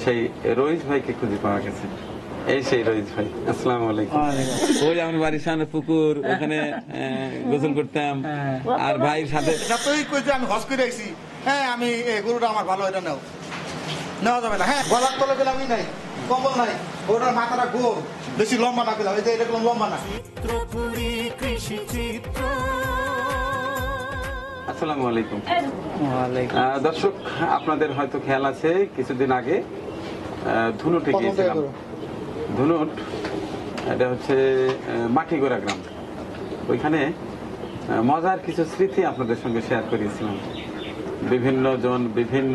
সেই রইস ভাইকে খুঁজে পাওয়া গেছে। এই সেই রইস ভাই, আসসালামু আলাইকুম। ওই আমার বাড়ির সামনে পুকুর, ওখানে গোসল করতাম আর ভাইয়ের সাথে যতই কইছে আমি হজ করে আইছি। হ্যাঁ আমি এই গরুটা আমার ভালো, এটা নাও, নেওয়া যাবে না। হ্যাঁ গলার তলে পেলামই নাই, কম্বল নাই, ওটার মাথাটা গোল, বেশি লম্বা না পেলাম, এই যে এরকম লম্বা না। আসসালামু আলাইকুম। দর্শক, আপনাদের হয়তো খেয়াল আছে কিছুদিন আগে ধুনুটে গিয়েছিলাম। ধুনুট এটা হচ্ছে মাটিগোড়া গ্রাম। ওইখানে মজার কিছু স্মৃতি আপনাদের সঙ্গে শেয়ার করিয়েছিলাম। বিভিন্ন জন বিভিন্ন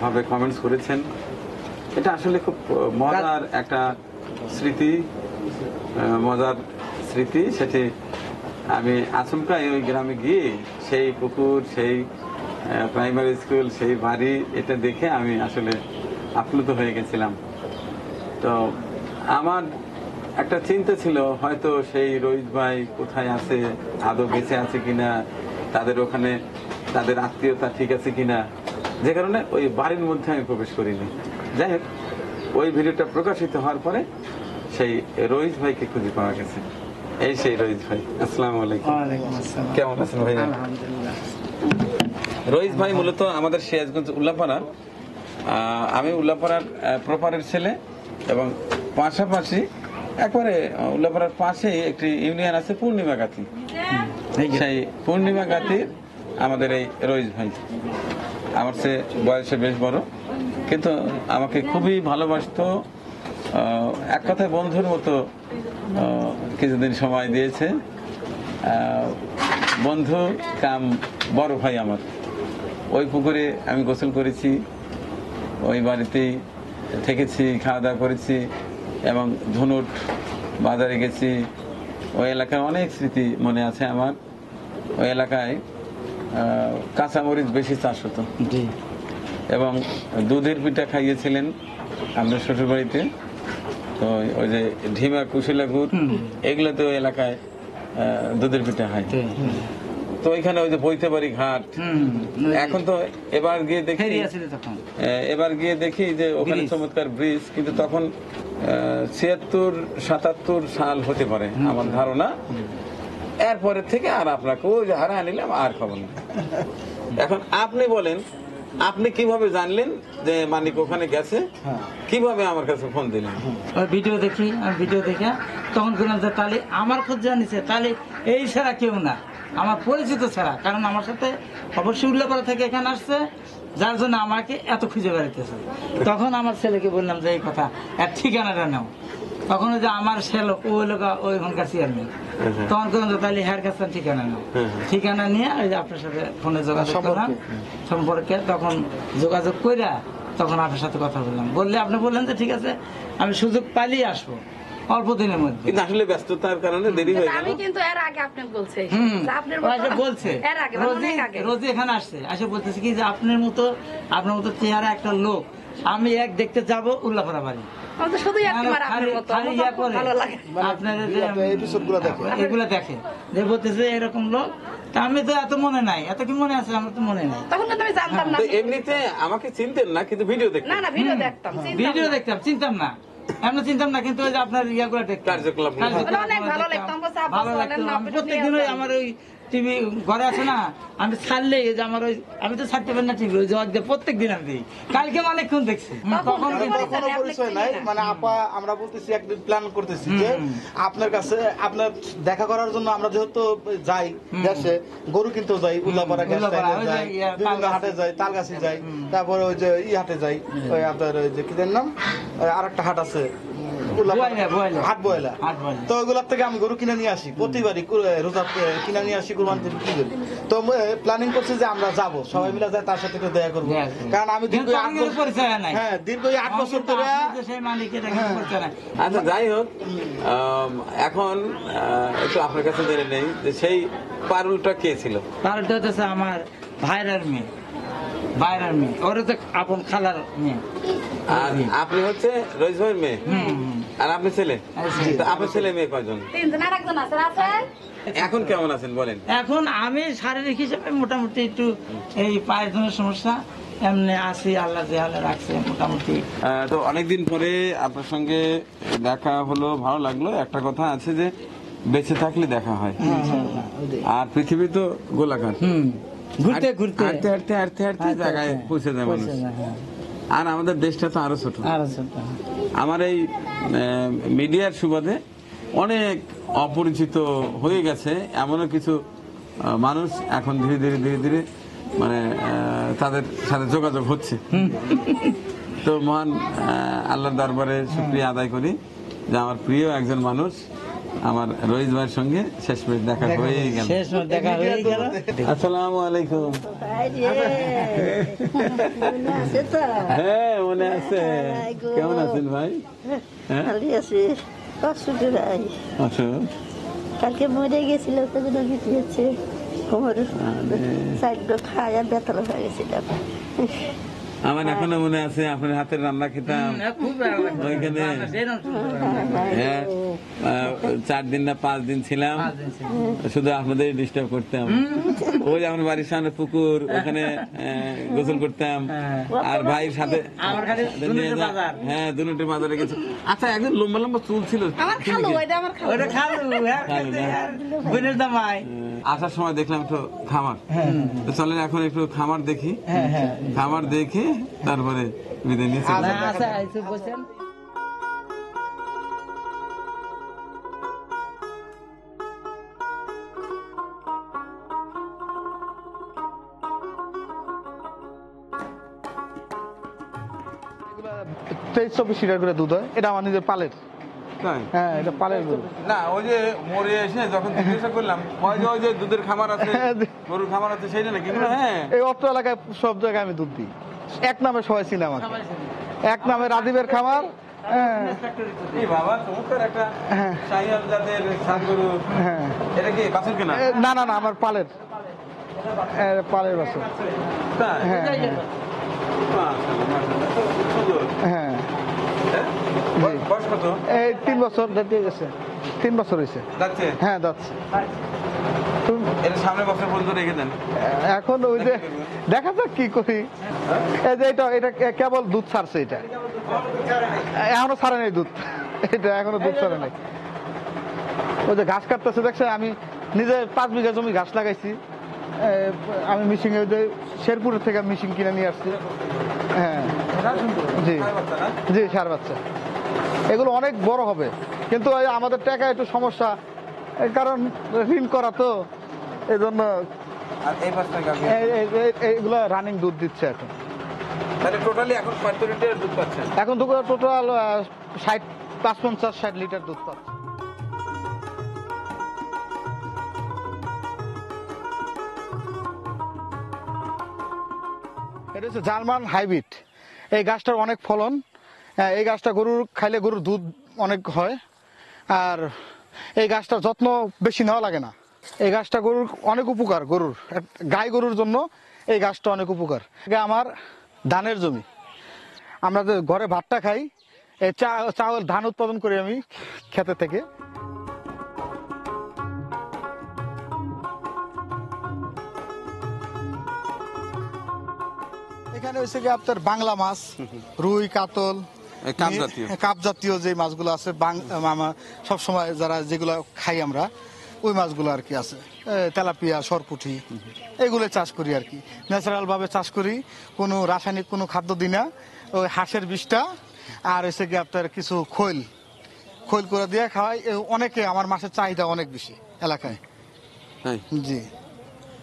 ভাবে কমেন্টস করেছেন। এটা আসলে খুব মজার একটা স্মৃতি, মজার স্মৃতি। সেটি আমি আচমকাই ওই গ্রামে গিয়ে সেই পুকুর, সেই প্রাইমারি স্কুল, সেই বাড়ি, এটা দেখে আমি আসলে আপ্লুত হয়ে গেছিলাম। তো আমার একটা চিন্তা ছিল, হয়তো সেই রইস ভাই কোথায় আছে, আদৌ বেঁচে আছে কিনা, তাদের ওখানে তাদের আত্মীয়তা ঠিক আছে কিনা, যে কারণে ওই বাড়ির মধ্যে আমি প্রবেশ করিনি। যাই হোক, ওই ভিডিওটা প্রকাশিত হওয়ার পরে সেই রইস ভাইকে খুঁজে পাওয়া গেছে। এই সেই রইস ভাই, আসসালামু আলাইকুম। কেমন আছেন ভাই? রইস ভাই মূলত আমাদের সিরাজগঞ্জ উল্লাপাড়ার, আমি উল্লাপাড়ার প্রপারের ছেলে, এবং পাশাপাশি একবারে উল্লাপাড়ার পাশেই একটি ইউনিয়ন আছে পূর্ণিমা গাতি, সেই পূর্ণিমা গাতির আমাদের এই রইস ভাই। আমার সে বয়সে বেশ বড়, কিন্তু আমাকে খুবই ভালোবাসতো, এক কথায় বন্ধুর মতো কিছুদিন সময় দিয়েছে। বন্ধু কাম বড় ভাই আমার। ওই পুকুরে আমি গোসল করেছি, ওই বাড়িতেই থেকেছি, খাওয়া দাওয়া করেছি, এবং ধুনুট বাজারে গেছি। ওই এলাকায় অনেক স্মৃতি মনে আছে আমার। ওই এলাকায় কাঁচামরিচ বেশি চাষ হতো, এবং দুধের পিঠা খাইয়েছিলেন আমাদের শ্বশুর বাড়িতে। তো ওই যে ঢিমা, কুশিলা গুড়, এগুলো তো এলাকায় দুধের পিঠা হয়। তো ওইখানে ওই যে বৈতেবাড়ি ঘাট, এখন তো এবার গিয়ে দেখি যে ওখানে চমৎকার ব্রিজ, কিন্তু তখন 76-77 সাল হতে পারে আমার ধারণা। এরপরের থেকে আর আপনাকে ওই যে হারা নিলাম, আর খবর না। এখন আপনি বলেন, আপনি কিভাবে জানলেন যে মানিক ওখানে গেছে? কিভাবে আমার কাছে ফোন দিলেন? ভিডিও দেখি, আমি ভিডিও দেখে তখন বললাম যে তাহলে আমার খোঁজ জানিছে, তাহলে এই ছাড়া কেউ না, আমার পরিচিত ছাড়া, কারণ আমার সাথে অবশ্যই উল্লাপাড়া থেকে এখানে আসছে, যার জন্য আমাকে এত খুঁজে বেড়াইতেছে। তখন আমার ছেলেকে বললাম যে এই কথা, এর ঠিকানাটা নাও। তখন ওই যে আমার ছেলে ওই লোক ওইখানকার চেয়ারম্যান, তখন করলাম তাহলে হ্যার কাছে ঠিকানা নাও। ঠিকানা নিয়ে ওই যে আপনার সাথে ফোনে যোগাযোগ করলাম, সম্পর্কে তখন যোগাযোগ কইরা তখন আপনার সাথে কথা বললাম। বললে আপনি বললেন যে ঠিক আছে, আমি সুযোগ পাইলেই আসবো অল্প দিনের মধ্যে। কিন্তু আসলে ব্যস্ততার কারণে দেরি হয়ে গেল। আমি কিন্তু এর আগে আপনি বলছে বলছে রোজি এখানে আসছে, আসে বলতেছে কি যে আপনার মতো চেহারা একটা লোক আমি এক দেখতে যাব উল্লাপাড়া বাড়ি। এগুলা দেখে যে বলতেছে এরকম লোক, তা আমি তো এত মনে নাই, এত কি মনে আছে আমার তো মনে নাই। এমনিতে আমাকে চিনতেন না, কিন্তু ভিডিও দেখতাম, চিনতাম না, এমন চিন্তাম না, কিন্তু ওই যে আপনার ইয়াগুলো দেখতাম, ভালো লাগতো। প্রত্যেকদিন আমার ওই টিভি ঘরে আছে না, আমি ছাড়লে যে আমার ওই, আমি তো ছাড়তে পারি না টিভি, ওই যে প্রত্যেক দিন আমি দিই। কালকে অনেকক্ষণ দেখছি, কখনো পরিচয় নাই। মানে আপা আমরা বলতেছি একদিন প্ল্যান করতেছি যে আপনার কাছে আপনার দেখা করার জন্য আমরা যেহেতু যাই দেশে, গরু কিনতেও যাই, উল্লাপাড়া গ্যাস যাই, বিভিন্ন হাটে যাই, তালগাছি যাই, তারপরে ওই যে হাটে যাই, ওই আপনার ওই যে কি নাম আর একটা হাট আছে হাট বয়লা, তো ওইগুলোর থেকে আমি গরু কিনে নিয়ে আসি প্রতিবারই, রোজা কিনে নিয়ে আসি, কুরবানি বিক্রি করি। তো প্ল্যানিং করছি যে আমরা যাব, সবাই মিলে যায়, তার সাথে একটু দেখা করবো, কারণ আমি দীর্ঘ 8 বছর ধরে। আচ্ছা যাই হোক, এখন একটু আপনার কাছে জেনে নেই যে সেই পারুলটা কে ছিল? পারুলটা হচ্ছে আমার ভাইয়ের মেয়ে, ওরা তো আপন খালার মেয়ে। আর আপনি হচ্ছে রইস ভাইয়ের মেয়ে, আর আপনি ছেলে? আপনার ছেলে মেয়ে কয়জন? এখন কেমন আছেন বলেন? এখন আমি শারীরিক হিসেবে মোটামুটি একটু এই পায়ের জন্য সমস্যা, এমনি আসি, আল্লাহ যে হালে রাখছে মোটামুটি। তো অনেকদিন পরে আপনার সঙ্গে দেখা হলো, ভালো লাগলো। একটা কথা আছে যে বেঁচে থাকলে দেখা হয়, আর পৃথিবী তো গোলাকার, ঘুরতে ঘুরতে হাঁটতে হাঁটতে হাঁটতে হাঁটতে জায়গায় পৌঁছে যায় মানুষ। আর আমাদের দেশটা তো আরো ছোট। আমার এই মিডিয়ার সুবাদে অনেক অপরিচিত হয়ে গেছে এমনও কিছু মানুষ এখন ধীরে ধীরে ধীরে ধীরে মানে তাদের সাথে যোগাযোগ হচ্ছে। তো মহান আল্লাহর দরবারে শুকরিয়া আদায় করি যে আমার প্রিয় একজন মানুষ আমার রইস ভাইয়ের সঙ্গে শেষমেশ দেখা হয়ে গেল। আসসালামু আলাইকুম। হ্যাঁ মনে আছে। কেমন আছেন ভাই? আচ্ছা, কালকে মরে গেছিল, খায়া বেতন হয়ে গেছিলাম। আমার এখনো মনে আছে আপনার হাতের রান্না খেতাম ওইখানে। হ্যাঁ 4 দিন না 5 দিন ছিলাম, শুধু আপনাদের ডিস্টার্ব করতাম। ওই যে আমার বাড়ির সামনে পুকুর, ওখানে গোসল করতাম আর ভাইয়ের সাথে। হ্যাঁ দুনুটির বাজারে গেছি। আচ্ছা একজন লম্বা লম্বা চুল ছিল, আসার সময় দেখলাম একটু খামার। তো চলেন এখন একটু খামার দেখি, খামার দেখে তারপরে বিদায় নিয়ে চলে যাই। এগুলা 23-24 লিটার করে দুধ হয়। এটা আমার নিজের পালের। তাই? হ্যাঁ এটা পালের গরু। না ওই যে মরে এসে যখন জিজ্ঞাসা করলাম ওই যে দুধের খামার আছে, গরুর খামার আছে, সেইটা নাকি? হ্যাঁ এই অত্র এলাকায় সব জায়গায় আমি দুধ দিই। এক নামে সবাই চিনে আমাকে, এক নামে রাজীবের খামার। হ্যাঁ এই বাবা চমৎকার একটা শাহিওয়াল জাতের ষাঁড় গরু। হ্যাঁ এটা কি বাছুর কেনা? না না না আমার পালের, পালের বাছুর। তাই? হ্যাঁ মাশাআল্লাহ, মাশাআল্লাহ, খুব সুন্দর। হ্যাঁ হ্যাঁ? জি। বয়স কত? এই 3 বছর দিয়ে গেছে, 3 বছর হয়েছে। যাচ্ছে? হ্যাঁ যাচ্ছে। এটা সামনে বছর পর্যন্ত রেখে দেন। এখন ওই যে দেখা যাক কি করি। এই যে এটা কেবল দুধ ছাড়ছে, এটা এখনো ছাড়ে নাই দুধ, এটা এখনো দুধ ছাড়ে নাই। ওই যে ঘাস কাটতেছে দেখছে, আমি নিজে 5 বিঘা জমি ঘাস লাগাইছি। আমি মিশিং এ শেরপুরের থেকে মিশিং কিনে নিয়ে আসছি। হ্যাঁ জি জি, ষাঁড় বাচ্চা। এগুলো অনেক বড় হবে, কিন্তু আমাদের টাকা একটু সমস্যা, কারণ ঋণ করা তো, এই জন্য আর এই বাচ্চা গাভী এইগুলো রানিং দুধ দিচ্ছে এখন। তাহলে টোটালি এখন কত লিটার দুধ পাচ্ছেন? এখন তো টোটাল 55-60 লিটার দুধ পাচ্ছে। এটা হচ্ছে জার্মান হাইব্রিড। এই গাছটার অনেক ফলন। এই গাছটা গরুর খাইলে গরুর দুধ অনেক হয়, আর এই গাছটার যত্ন বেশি নেওয়া লাগে না। এই গাছটা গরুর অনেক উপকার, গরুর গাই গরুর জন্য এই গাছটা অনেক উপকার। আমার ধানের জমি, আমরা যে ঘরে ভাতটা খাই, এই চাউল ধান উৎপাদন করি আমি ক্ষেতে থেকে। এখানে হচ্ছে কি আপনার বাংলা মাছ, রুই, কাতল, কাপ জাতীয় যে মাছগুলো আছে সব সময় যারা যেগুলো খাই আমরা, ওই মাছগুলো আর কি আছে। তেলাপিয়া, সরপুঁটি, এগুলো চাষ করি আর কি, ন্যাচারাল ভাবে চাষ করি, কোনো রাসায়নিক কোনো খাদ্য দিই না। ওই হাঁসের বিষটা আর হচ্ছে কি আপনার কিছু খৈল করে দিয়ে খাওয়াই। অনেকে, আমার মাছের চাহিদা অনেক বেশি এলাকায়। জি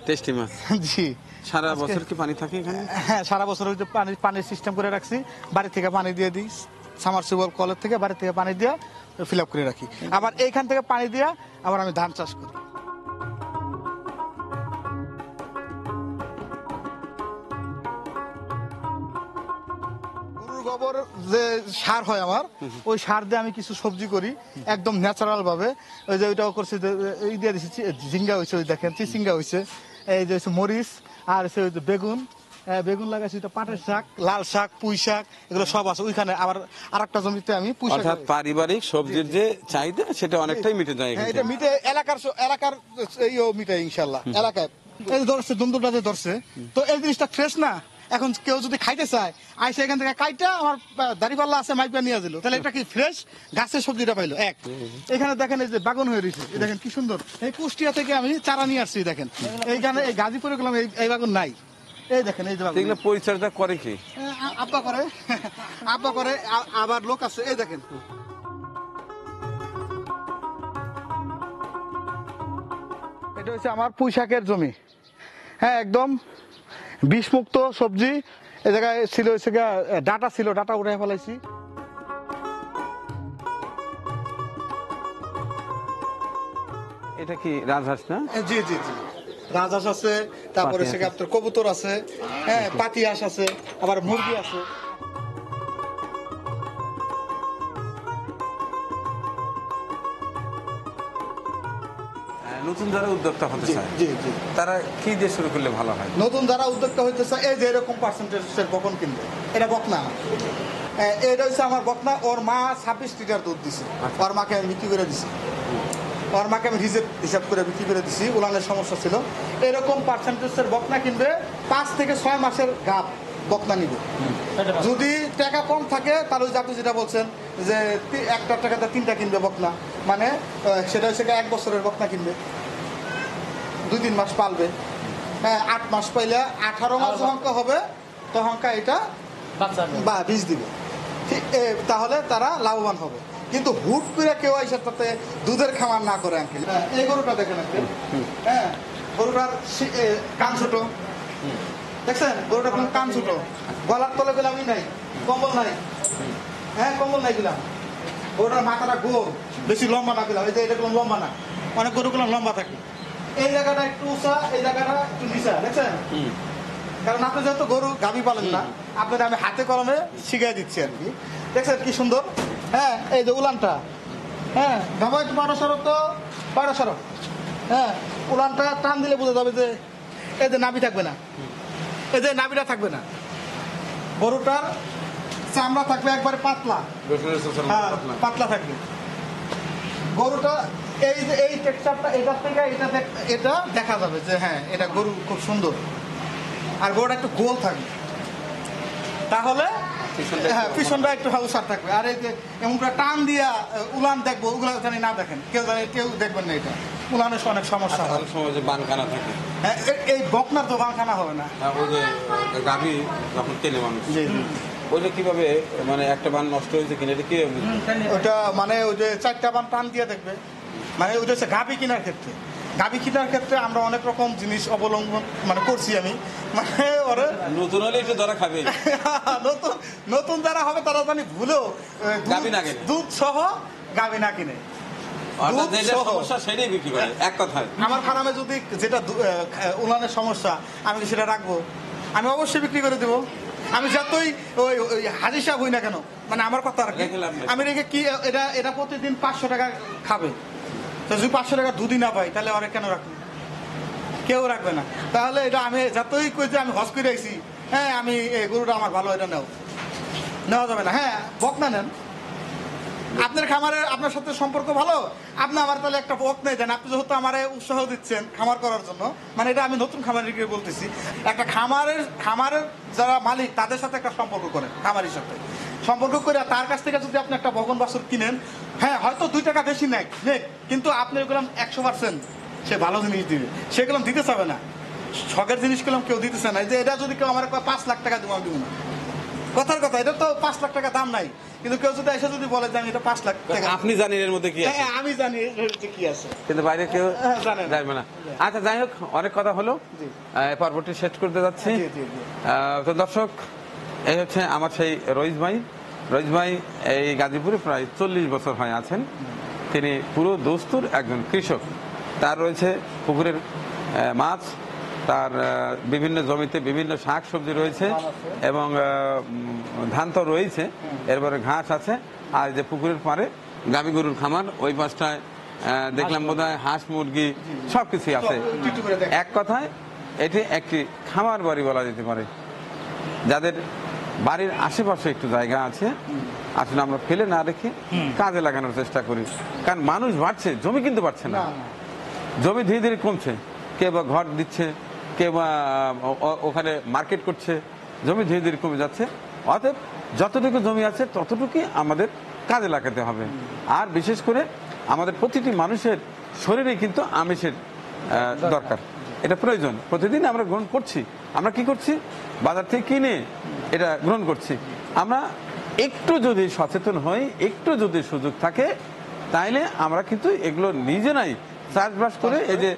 টেস্টি মাছ। জি। সারা বছর কি পানি থাকে এখানে? হ্যাঁ সারা বছর ওই যে পানির সিস্টেম করে রাখছি, বাড়ি থেকে পানি দিয়ে দিই, সামারসিবল কলের থেকে বাড়ি থেকে পানি দিয়ে ফিল আপ করে রাখি। আবার এইখান থেকে পানি দিয়ে আবার আমি ধান চাষ করি। গরুর গোবর যে সার হয় আমার, ওই সার দিয়ে আমি কিছু সবজি করি একদম ন্যাচারাল ভাবে। ওই যে ওইটাও করছি, এই দিয়ে দিচ্ছি, ঝিঙ্গা হয়েছে, ওই দেখেন চিচিঙ্গা হয়েছে, এই যে মরিচ, আর ওই যে বেগুন লাগাইছি, পাটের শাক, লাল শাক, পুঁই শাক, এগুলো সব আছে ওইখানে। আবার আরেকটা জমিতে আমি পুঁই শাক। অর্থাৎ পারিবারিক সবজির যে চাহিদা সেটা অনেকটাই মিটে যায়। এটা মিটে, এলাকার এইও মিটে ইনশাল্লাহ। এলাকায় এই ধরছে দুমদুমটা যে ধরছে, তো এই জিনিসটা ফ্রেশ না, এখন কেউ যদি খাইতে চায় আইসে এখান থেকে কাইটা আমার দাড়িপাল্লা আছে মাইপা নিয়ে দিল, তাহলে এটা কি ফ্রেশ গাছের সবজিটা পাইলো। এক এখানে দেখেন এই যে বাগান হয়ে রয়েছে, এই দেখেন কি সুন্দর। এই কুষ্টিয়া থেকে আমি চারা নিয়ে আসছি, দেখেন এইখানে এই গাজীপুরে গেলাম এই বাগান নাই। এই দেখেন এই যে বাগান। এগুলো পরিচর্যা করে কি? আব্বা করে, আব্বা করে, আবার লোক আছে। এই দেখেন এটা হচ্ছে আমার পুঁই শাকের জমি। হ্যাঁ, একদম বিষমুক্ত সবজি। এই জায়গায় ছিল হচ্ছে ডাটা ছিল, ডাটা উঠে ফেলাইছি। এটা কি রাজহাঁস না? জি জি জি, রাজহাঁস আছে, তারপরে হচ্ছে আপনার কবুতর আছে, হ্যাঁ পাতি হাঁস আছে, আবার মুরগি আছে। নতুন যারা উদ্যোক্তা হতে জি চায় জি জি, তারা কি দিয়ে শুরু করলে ভালো হয়? নতুন যারা উদ্যোক্তা হইতে চায় এই যে এরকম পার্সেন্টেজের বকন কিনবে। এটা বকনা, এটা হচ্ছে আমার বকনা। ওর মা 26 লিটার দুধ দিছে, ওর মাকে আমি বিক্রি করে দিছি। ওর মাকে আমি হিসাব করে বিক্রি করে দিছি, উলানের সমস্যা ছিল। এরকম পার্সেন্টেজের বকনা কিনবে, 5 থেকে 6 মাসের গাব বকনা নিবে। যদি টাকা কম থাকে তাহলে ওই যে আপনি যেটা বলছেন যে 1 টাকাতে 3টা কিনবে বকনা, মানে সেটা হচ্ছে 1 বছরের বকনা কিনবে, 2-3 মাস পালবে। হ্যাঁ, 8 মাস পাইলে 18 মাস যখন হবে তখন এটা বা বীজ দিবে। ঠিক, তাহলে তারা লাভবান হবে। কিন্তু হুট করে কেউ এসে তাতে দুধের খামার না করে আঙ্কেল। এই গরুটা দেখেন আঙ্কেল, হ্যাঁ গরুটার কান ছোট, দেখছেন গরুটা কোনো কান ছোট, গলার তলে গেলাম নাই, কম্বল নাই, হ্যাঁ কম্বল নাই গেলাম। গরুটার মাথাটা গোল, বেশি লম্বা না গেলাম, এই যে এটা কোনো লম্বা না, অনেক গরুগুলো লম্বা থাকে। এই জায়গাটা একটু উঁচা, এই জায়গাটা একটু নিচা, দেখছেন? কারণ আপনি যেহেতু গরু গাভী পালেন না, আপনাদের আমি হাতে কলমে শিখিয়ে দিচ্ছি আর কি। দেখছেন কি সুন্দর? হ্যাঁ, এই যে উলানটা, হ্যাঁ গাভা একটু 12 তো 12, হ্যাঁ উলানটা টান দিলে বোঝা যাবে যে এই যে নাভি থাকবে না, এই যে নাভিটা থাকবে না। গরুটার চামড়া থাকবে একবারে পাতলা, হ্যাঁ পাতলা থাকবে গরুটা। এই যে এই টেক্সচারটা, এটা থেকে এটা দেখা যাবে যে হ্যাঁ এটা গরু খুব সুন্দর। আর গরুটা একটু গোল থাকবে, তাহলে হ্যাঁ পিছনটা একটু হাউসার থাকবে। আর এই যে এমন করে টান দিয়া উলান দেখবো, ওগুলো জানি না দেখেন, কেউ দেখবেন না। এটা উলানের অনেক সমস্যা হয়, সমাজে বানখানা থাকে। হ্যাঁ, এই বকনার তো বানখানা হবে না। ওই যে গাভী যখন কেনে মানুষ, ওইটা কিভাবে, মানে একটা বান নষ্ট হয়েছে কিনা এটা কি? ওটা মানে ওই যে 4টা বান টান দিয়ে দেখবে, মানে ওইটা হচ্ছে গাভী কেনার ক্ষেত্রে। গাভী কেনার ক্ষেত্রে আমরা অনেক রকম জিনিস অবলম্বন মানে করছি আমি, মানে ওরা নতুন হলে একটু ধরা খাবে। নতুন যারা হবে তারা জানি ভুলেও গাভী না কিনে, দুধ সহ গাভী না কিনে, সেটাই বিক্রি করে। এক কথায় আমার ফার্মে যদি যেটা উলানের সমস্যা আমি সেটা রাখবো, আমি অবশ্যই বিক্রি করে দেবো। আমি যতই ওই হাজির সাহেব হই না কেন, মানে আমার কথা আর কি, আমি রেখে কি এটা প্রতিদিন 500 টাকা খাবে। তো যদি 500 টাকা দুধই না পাই তাহলে অনেক কেন রাখবে? কেউ রাখবে না। তাহলে এটা আমি যতই কই যে আমি হজ করে আইছি, হ্যাঁ আমি এই গরুটা আমার ভালো, এটা নেওয়া যাবে না। হ্যাঁ বকনা নেন, আপনার খামারের আপনার সাথে সম্পর্ক ভালো, আপনি আমার তাহলে একটা বকনা দেন। আপনি যেহেতু আমার উৎসাহ দিচ্ছেন খামার করার জন্য, মানে এটা আমি নতুন খামারিকে বলতেছি, একটা খামারের যারা মালিক তাদের সাথে একটা সম্পর্ক করেন, খামারির সাথে সম্পর্ক করে তার কাছ থেকে যদি আপনি একটা বকন বাছুর কিনেন, হ্যাঁ হয়তো 2 টাকা বেশি নেয়, কিন্তু আপনি ওগুলো 100% সে ভালো জিনিস দিবে, সেগুলো দিতে চাবে না। শখের জিনিসগুলো কেউ দিতেছে না। যে এটা যদি কেউ আমার 5 লাখ টাকা দেবো, আমি দেবো না। কথার কথা, এটা তো 5 লাখ টাকা দাম নাই, কিন্তু কেউ যদি এসে যদি বলে যে আমি এটা 5 লাখ টাকা, আপনি জানেন এর মধ্যে কি আছে? হ্যাঁ আমি জানি কি আছে, কিন্তু বাইরে কেউ জানে না। আচ্ছা যাই হোক, অনেক কথা হলো, পর্বটি শেষ করতে যাচ্ছি। তো দর্শক, এই হচ্ছে আমার সেই রইস ভাই এই গাজীপুরে প্রায় 40 বছর হয় আছেন। তিনি পুরো দস্তুর একজন কৃষক। তার রয়েছে পুকুরের মাছ, তার বিভিন্ন জমিতে বিভিন্ন শাক সবজি রয়েছে এবং ধান তো রয়েছে, এরপরে ঘাস আছে। আর যে পুকুরের পাড়ে গাভী গরুর খামার, ওই পাশটায় দেখলাম বোধহয় হাঁস মুরগি সবকিছু আছে। এক কথায় এটি একটি খামার বাড়ি বলা যেতে পারে। যাদের বাড়ির আশেপাশে একটু জায়গা আছে, আসলে আমরা ফেলে না রেখে কাজে লাগানোর চেষ্টা করি। কারণ মানুষ বাড়ছে, জমি কিন্তু বাড়ছে না, জমি ধীরে ধীরে কমছে। কে বা ঘর দিচ্ছে, কে বা ওখানে মার্কেট করছে, জমি ধীরে ধীরে কমে যাচ্ছে। অতএব যতটুকু জমি আছে ততটুকুই আমাদের কাজে লাগাতে হবে। আর বিশেষ করে আমাদের প্রতিটি মানুষের শরীরে কিন্তু আমিষের দরকার, এটা প্রয়োজন। প্রতিদিন আমরা গ্রহণ করছি, আমরা কি করছি, বাজার থেকে কিনে এটা গ্রহণ করছি। আমরা একটু যদি সচেতন হই, একটু যদি সুযোগ থাকে, তাইলে আমরা কিন্তু এগুলো নিজেরাই চাষবাস করে এই যে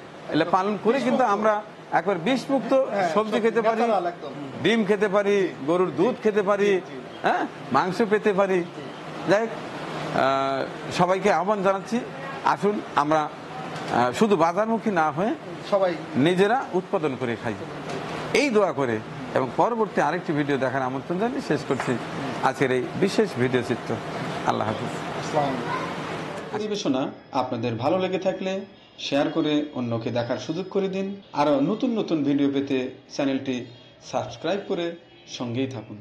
পালন করে কিন্তু আমরা একবার বিষমুক্ত সবজি খেতে পারি, ডিম খেতে পারি, গরুর দুধ খেতে পারি, হ্যাঁ, মাংস পেতে পারি। যাই হোক, সবাইকে আহ্বান জানাচ্ছি, আসুন আমরা শুধু বাজারমুখী না হয়ে সবাই নিজেরা উৎপাদন করে খাই, এই দোয়া করে এবং পরবর্তী আরেকটি ভিডিও দেখার আমন্ত্রণ জানিয়ে শেষ করছি আজকের এই বিশেষ ভিডিও চিত্র। আল্লাহ হাফিজ। পরিবেশনা আপনাদের ভালো লেগে থাকলে শেয়ার করে অন্যকে দেখার সুযোগ করে দিন। আরও নতুন নতুন ভিডিও পেতে চ্যানেলটি সাবস্ক্রাইব করে সঙ্গেই থাকুন।